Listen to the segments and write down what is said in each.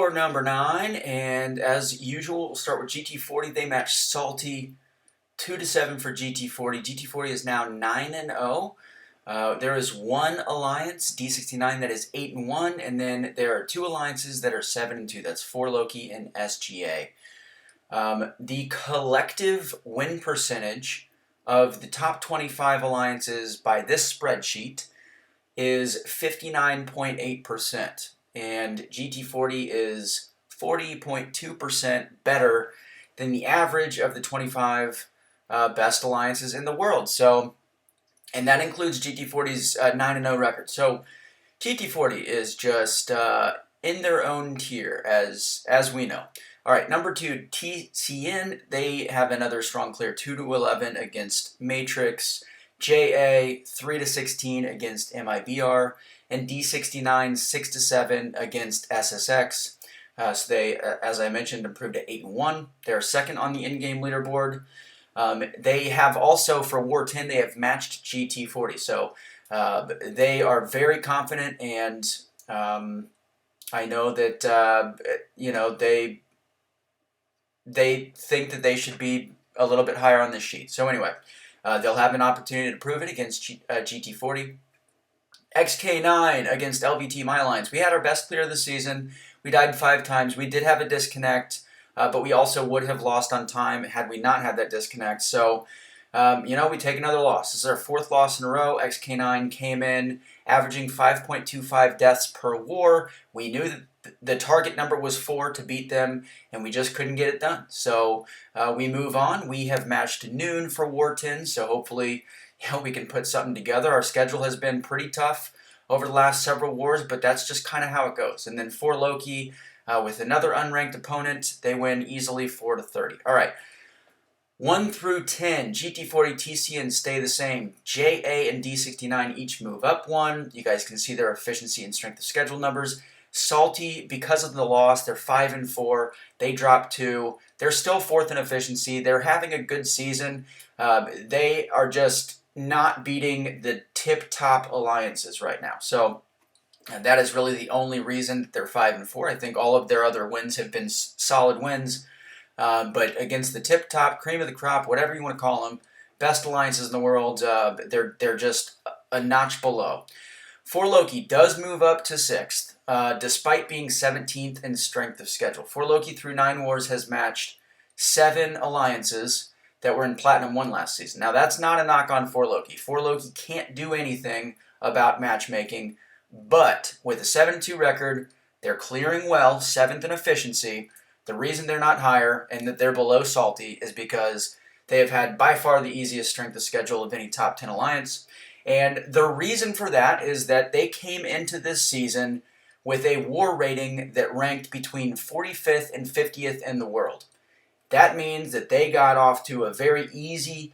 for number 9, and as usual, we'll start with GT40. They match Salty 2-7 for GT40. GT40 is now 9-0. There is one alliance, D69, that is 8-1, and then there are two alliances that are 7-2. That's 4Loki and SGA. The collective win percentage of the top 25 alliances by this spreadsheet is 59.8%, and GT40 is 40.2% better than the average of the 25 best alliances in the world. So, and that includes GT40's 9-0 record. So, GT40 is just in their own tier, as we know. All right, number 2, TCN. They have another strong clear, 2-11 against Matrix. JA 3-16 against MIBR, and D69 6-7 against SSX. So they, as I mentioned, improved to 8-1. They're second on the in-game leaderboard. They have also, for War 10, they have matched GT40. So they are very confident, and I know that they think that they should be a little bit higher on this sheet. So anyway. They'll have an opportunity to prove it against GT40. XK9 against LVT My Alliance. We had our best clear of the season. We died 5 times. We did have a disconnect, but we also would have lost on time had we not had that disconnect. So, we take another loss. This is our 4th loss in a row. XK9 came in averaging 5.25 deaths per war. We knew that the target number was 4 to beat them, and we just couldn't get it done. So we move on. We have matched Noon for War 10, so hopefully we can put something together. Our schedule has been pretty tough over the last several wars, but that's just kind of how it goes. And then 4Loki with another unranked opponent, they win easily 4-30. All right. 1 through 10, GT40, TCN stay the same. JA and D69 each move up 1. You guys can see their efficiency and strength of schedule numbers. Salty, because of the loss, they're 5-4. They dropped 2. They're still 4th in efficiency. They're having a good season. They are just not beating the tip-top alliances right now. So that is really the only reason that they're 5-4. I think all of their other wins have been solid wins. But against the tip-top, cream of the crop, whatever you want to call them, best alliances in the world, they're just a notch below. 4Loki does move up to 6th, despite being 17th in strength of schedule. 4Loki through 9 wars has matched 7 alliances that were in Platinum 1 last season. Now, that's not a knock on 4Loki. 4Loki can't do anything about matchmaking, but with a 7-2 record, they're clearing well, 7th in efficiency. The reason they're not higher and that they're below Salty is because they have had by far the easiest strength of schedule of any top 10 alliance. And the reason for that is that they came into this season with a war rating that ranked between 45th and 50th in the world. That means that they got off to a very easy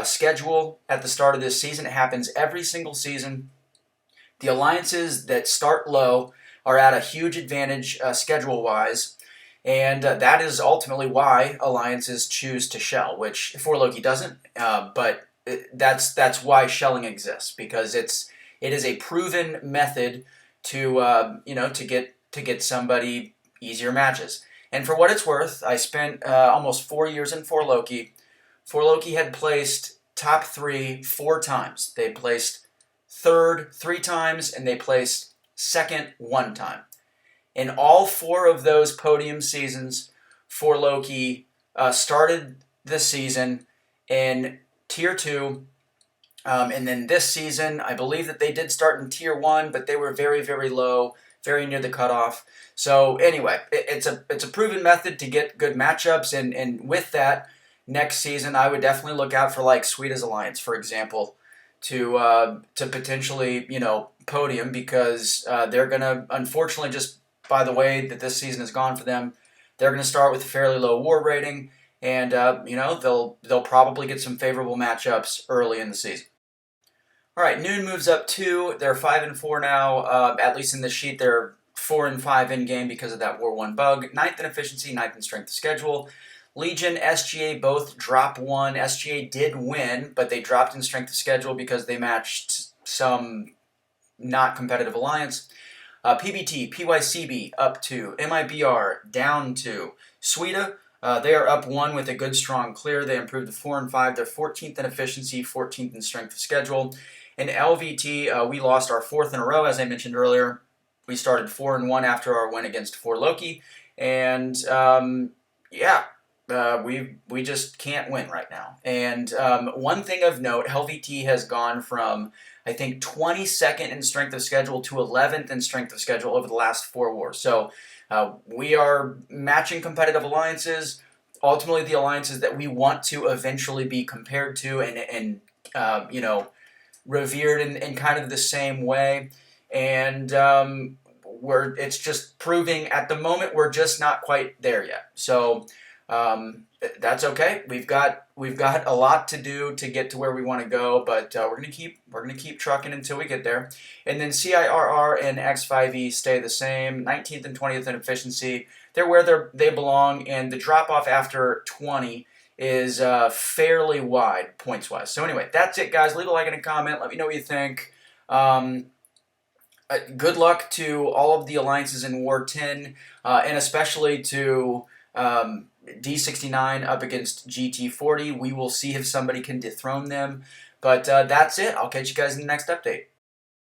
schedule at the start of this season. It happens every single season. The alliances that start low are at a huge advantage schedule-wise. And that is ultimately why alliances choose to shell, which 4Loki doesn't, but that's why shelling exists, because it is a proven method to get somebody easier matches. And for what it's worth, I spent almost 4 years in 4Loki. 4Loki had placed top 3 4 times. They placed 3rd 3 times, and they placed 2nd 1 time. In all 4 of those podium seasons, 4Loki started the season in Tier 2, and then this season, I believe that they did start in Tier 1, but they were very, very low, very near the cutoff. So anyway, it's a proven method to get good matchups, and with that, next season, I would definitely look out for like Sweeta's Alliance, for example, to potentially, podium, because they're going to, unfortunately, just by the way that this season has gone for them, they're going to start with a fairly low war rating, and they'll probably get some favorable matchups early in the season. All right, Noon moves up 2. They're 5-4 now. At least in this sheet, they're 4-5 in game because of that War 1 bug. 9th in efficiency, 9th in strength of schedule. Legion, SGA both drop 1. SGA did win, but they dropped in strength of schedule because they matched some not competitive alliance. PBT, PYCB up 2, MIBR down 2. Sweden, they are up 1 with a good strong clear. They improved to 4 and 5. They're 14th in efficiency, 14th in strength of schedule. In LVT, we lost our 4th in a row, as I mentioned earlier. We started 4 and 1 after our win against 4 Loki, and we just can't win right now. And one thing of note, LVT has gone from, I think, 22nd in strength of schedule to 11th in strength of schedule over the last 4 wars. So we are matching competitive alliances, ultimately the alliances that we want to eventually be compared to and revered in kind of the same way. And it's just proving at the moment we're just not quite there yet. So that's okay. We've got a lot to do to get to where we want to go, but we're gonna keep trucking until we get there. And then CIRR and X5E stay the same, 19th and 20th in efficiency. They're where they belong, and the drop off after 20 is fairly wide points wise. So anyway, that's it, guys. Leave a like and a comment. Let me know what you think. Good luck to all of the alliances in War 10, and especially to D69 up against GT40. We will see if somebody can dethrone them. But that's it. I'll catch you guys in the next update.